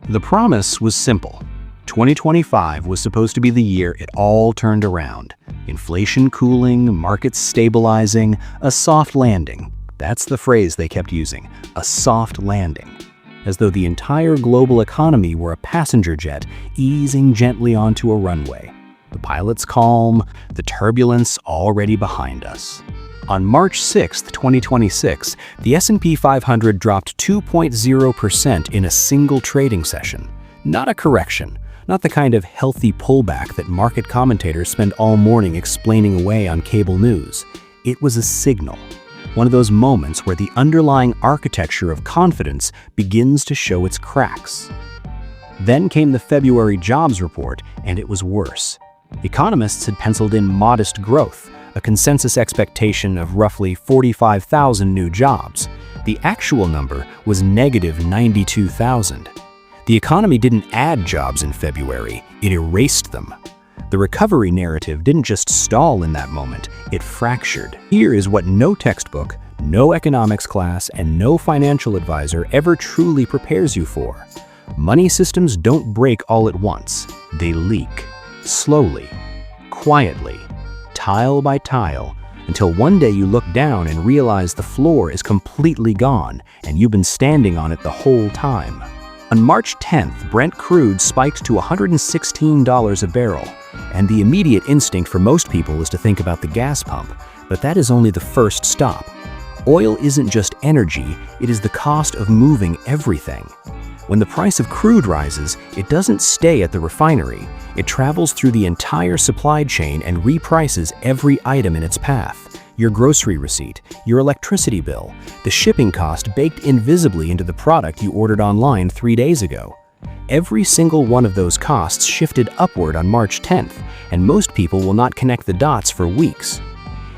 The promise was simple. 2025 was supposed to be the year it all turned around. Inflation cooling, markets stabilizing, a soft landing. That's the phrase they kept using, a soft landing. As though the entire global economy were a passenger jet easing gently onto a runway. The pilots calm, the turbulence already behind us. On March 6, 2026, the S&P 500 dropped 2.0% in a single trading session. Not a correction, not the kind of healthy pullback that market commentators spend all morning explaining away on cable news. It was a signal, one of those moments where the underlying architecture of confidence begins to show its cracks. Then came the February jobs report, and it was worse. Economists had penciled in modest growth, a consensus expectation of roughly 45,000 new jobs. The actual number was negative 92,000. The economy didn't add jobs in February, it erased them. The recovery narrative didn't just stall in that moment, it fractured. Here is what no textbook, no economics class, and no financial advisor ever truly prepares you for. Money systems don't break all at once. They leak. Slowly, quietly, tile by tile, until one day you look down and realize the floor is completely gone and you've been standing on it the whole time. On March 10th, Brent crude spiked to $116 a barrel, and the immediate instinct for most people is to think about the gas pump, but that is only the first stop. Oil isn't just energy, it is the cost of moving everything. When the price of crude rises, it doesn't stay at the refinery. It travels through the entire supply chain and reprices every item in its path. Your grocery receipt, your electricity bill, the shipping cost baked invisibly into the product you ordered online 3 days ago. Every single one of those costs shifted upward on March 10th, and most people will not connect the dots for weeks.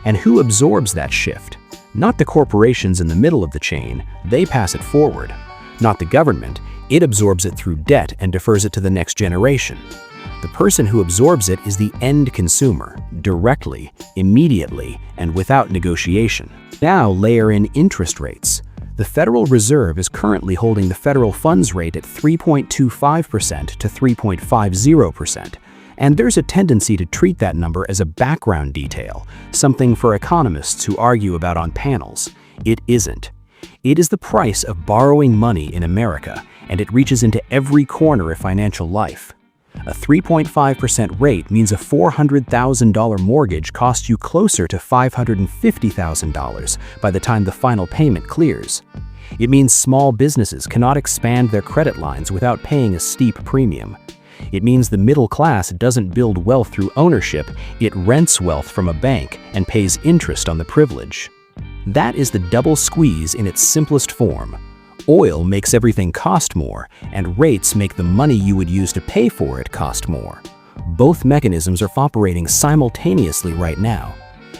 And who absorbs that shift? Not the corporations in the middle of the chain, they pass it forward. Not the government, it absorbs it through debt and defers it to the next generation. The person who absorbs it is the end consumer, directly, immediately, and without negotiation. Now layer in interest rates. The Federal Reserve is currently holding the federal funds rate at 3.25% to 3.50%, and there's a tendency to treat that number as a background detail, something for economists who argue about on panels. It isn't. It is the price of borrowing money in America, and it reaches into every corner of financial life. A 3.5% rate means a $400,000 mortgage costs you closer to $550,000 by the time the final payment clears. It means small businesses cannot expand their credit lines without paying a steep premium. It means the middle class doesn't build wealth through ownership, it rents wealth from a bank and pays interest on the privilege. That is the double squeeze in its simplest form. Oil makes everything cost more, and rates make the money you would use to pay for it cost more. Both mechanisms are operating simultaneously right now.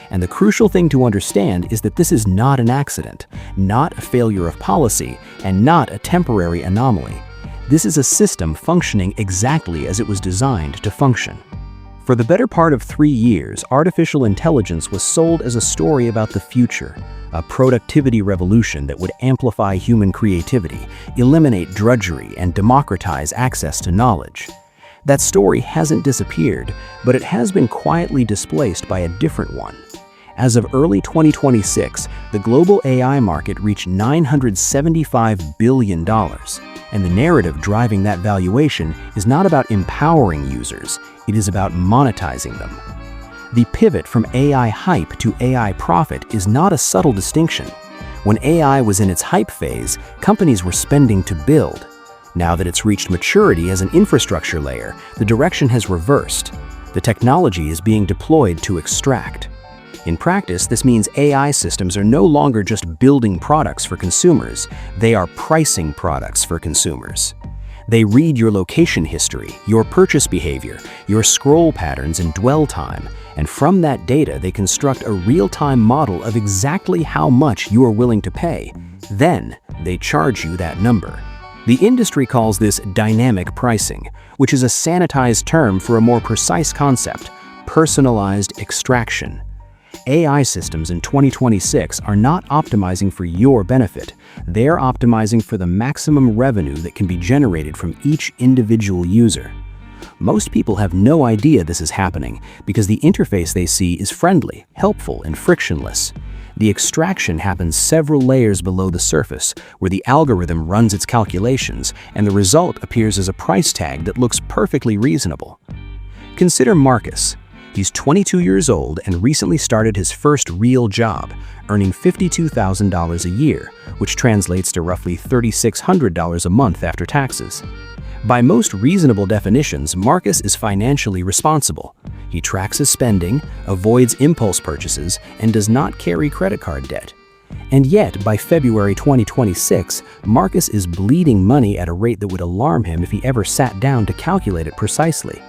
And the crucial thing to understand is that this is not an accident, not a failure of policy, and not a temporary anomaly. This is a system functioning exactly as it was designed to function. For the better part of 3 years, artificial intelligence was sold as a story about the future, a productivity revolution that would amplify human creativity, eliminate drudgery, and democratize access to knowledge. That story hasn't disappeared, but it has been quietly displaced by a different one. As of early 2026, the global AI market reached $975 billion, and the narrative driving that valuation is not about empowering users, it is about monetizing them. The pivot from AI hype to AI profit is not a subtle distinction. When AI was in its hype phase, companies were spending to build. Now that it's reached maturity as an infrastructure layer, the direction has reversed. The technology is being deployed to extract. In practice, this means AI systems are no longer just building products for consumers, they are pricing products for consumers. They read your location history, your purchase behavior, your scroll patterns and dwell time, and from that data they construct a real-time model of exactly how much you are willing to pay. Then, they charge you that number. The industry calls this dynamic pricing, which is a sanitized term for a more precise concept, personalized extraction. AI systems in 2026 are not optimizing for your benefit. They are optimizing for the maximum revenue that can be generated from each individual user. Most people have no idea this is happening because the interface they see is friendly, helpful, and frictionless. The extraction happens several layers below the surface, where the algorithm runs its calculations, and the result appears as a price tag that looks perfectly reasonable. Consider Marcus. He's 22 years old and recently started his first real job, earning $52,000 a year, which translates to roughly $3,600 a month after taxes. By most reasonable definitions, Marcus is financially responsible. He tracks his spending, avoids impulse purchases, and does not carry credit card debt. And yet, by February 2026, Marcus is bleeding money at a rate that would alarm him if he ever sat down to calculate it precisely.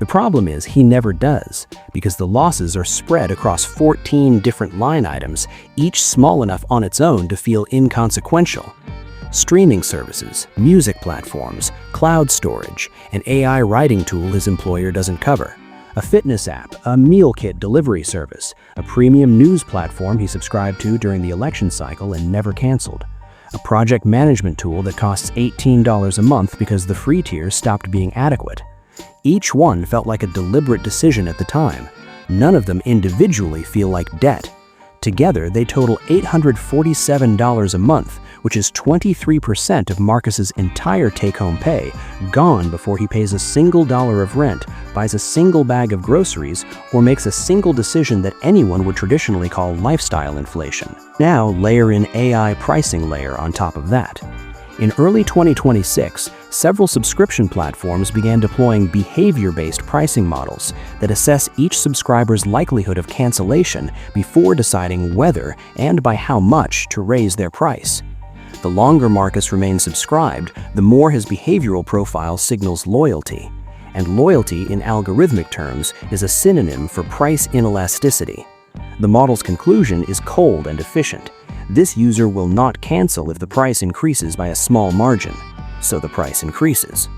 The problem is he never does, because the losses are spread across 14 different line items, each small enough on its own to feel inconsequential. Streaming services, music platforms, cloud storage, an AI writing tool his employer doesn't cover, a fitness app, a meal kit delivery service, a premium news platform he subscribed to during the election cycle and never canceled, a project management tool that costs $18 a month because the free tier stopped being adequate. Each one felt like a deliberate decision at the time. None of them individually feel like debt. Together, they total $847 a month, which is 23% of Marcus's entire take-home pay, gone before he pays a single dollar of rent, buys a single bag of groceries, or makes a single decision that anyone would traditionally call lifestyle inflation. Now layer in AI pricing layer on top of that. In early 2026, several subscription platforms began deploying behavior-based pricing models that assess each subscriber's likelihood of cancellation before deciding whether and by how much to raise their price. The longer Marcus remains subscribed, the more his behavioral profile signals loyalty. And loyalty, in algorithmic terms, is a synonym for price inelasticity. The model's conclusion is cold and efficient. This user will not cancel if the price increases by a small margin, so the price increases.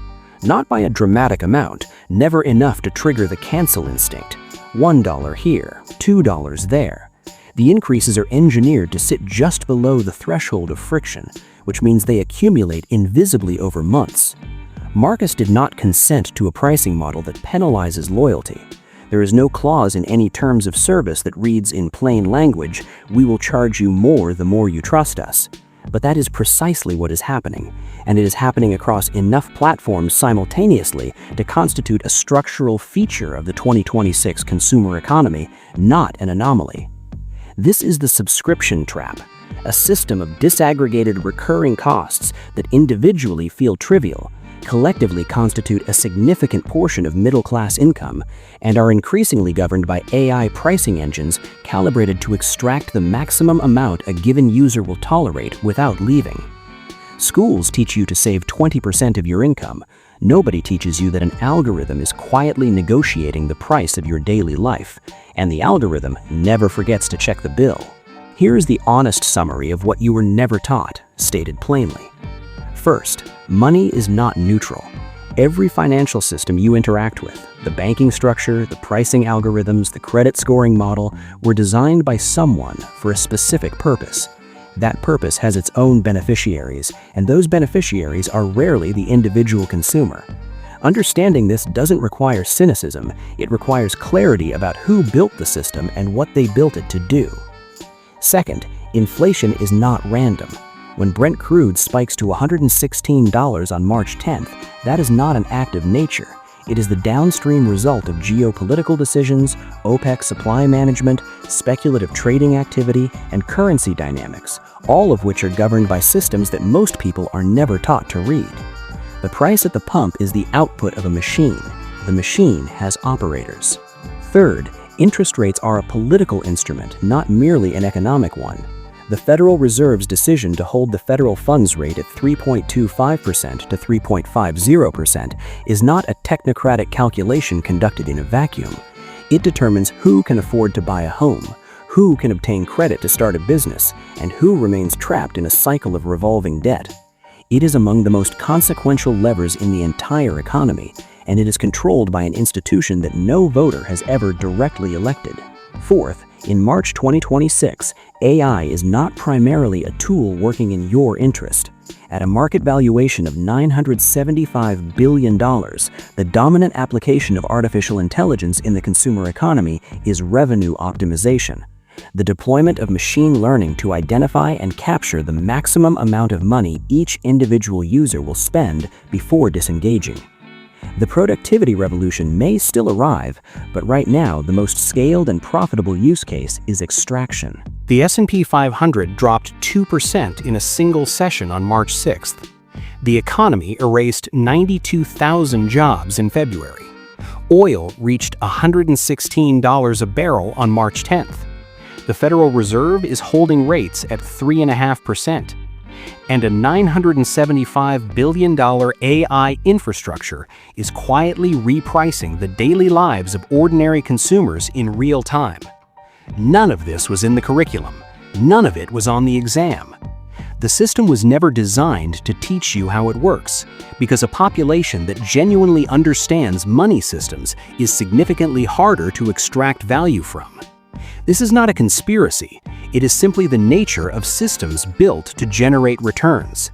Not by a dramatic amount, never enough to trigger the cancel instinct. $1 here, $2 there. The increases are engineered to sit just below the threshold of friction, which means they accumulate invisibly over months. Marcus did not consent to a pricing model that penalizes loyalty. There is no clause in any terms of service that reads in plain language, "We will charge you more the more you trust us." But that is precisely what is happening, and it is happening across enough platforms simultaneously to constitute a structural feature of the 2026 consumer economy, not an anomaly. This is the subscription trap, a system of disaggregated recurring costs that individually feel trivial, collectively constitute a significant portion of middle-class income, and are increasingly governed by AI pricing engines calibrated to extract the maximum amount a given user will tolerate without leaving. Schools teach you to save 20% of your income. Nobody teaches you that an algorithm is quietly negotiating the price of your daily life, and the algorithm never forgets to check the bill. Here is the honest summary of what you were never taught, stated plainly. First, money is not neutral. Every financial system you interact with, the banking structure, the pricing algorithms, the credit scoring model, were designed by someone for a specific purpose. That purpose has its own beneficiaries, and those beneficiaries are rarely the individual consumer. Understanding this doesn't require cynicism, it requires clarity about who built the system and what they built it to do. Second, inflation is not random. When Brent crude spikes to $116 on March 10th, that is not an act of nature. It is the downstream result of geopolitical decisions, OPEC supply management, speculative trading activity, and currency dynamics, all of which are governed by systems that most people are never taught to read. The price at the pump is the output of a machine. The machine has operators. Third, interest rates are a political instrument, not merely an economic one. The Federal Reserve's decision to hold the federal funds rate at 3.25% to 3.50% is not a technocratic calculation conducted in a vacuum. It determines who can afford to buy a home, who can obtain credit to start a business, and who remains trapped in a cycle of revolving debt. It is among the most consequential levers in the entire economy, and it is controlled by an institution that no voter has ever directly elected. Fourth, In March 2026, AI is not primarily a tool working in your interest. At a market valuation of $975 billion, the dominant application of artificial intelligence in the consumer economy is revenue optimization. The deployment of machine learning to identify and capture the maximum amount of money each individual user will spend before disengaging. The productivity revolution may still arrive, but right now the most scaled and profitable use case is extraction. The S&P 500 dropped 2% in a single session on March 6th. The economy erased 92,000 jobs in February. Oil reached $116 a barrel on March 10th. The Federal Reserve is holding rates at 3.5%. And a $975 billion AI infrastructure is quietly repricing the daily lives of ordinary consumers in real time. None of this was in the curriculum. None of it was on the exam. The system was never designed to teach you how it works, because a population that genuinely understands money systems is significantly harder to extract value from. This is not a conspiracy. It is simply the nature of systems built to generate returns.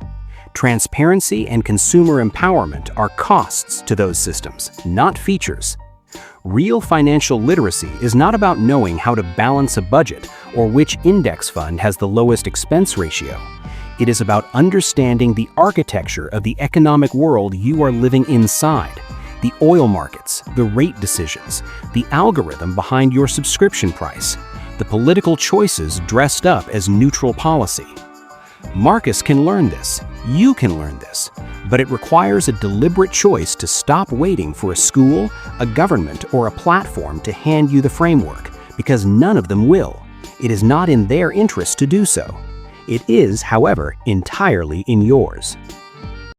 Transparency and consumer empowerment are costs to those systems, not features. Real financial literacy is not about knowing how to balance a budget or which index fund has the lowest expense ratio. It is about understanding the architecture of the economic world you are living inside. The oil markets, the rate decisions, the algorithm behind your subscription price, the political choices dressed up as neutral policy. Marcus can learn this, you can learn this, but it requires a deliberate choice to stop waiting for a school, a government, or a platform to hand you the framework, because none of them will. It is not in their interest to do so. It is, however, entirely in yours.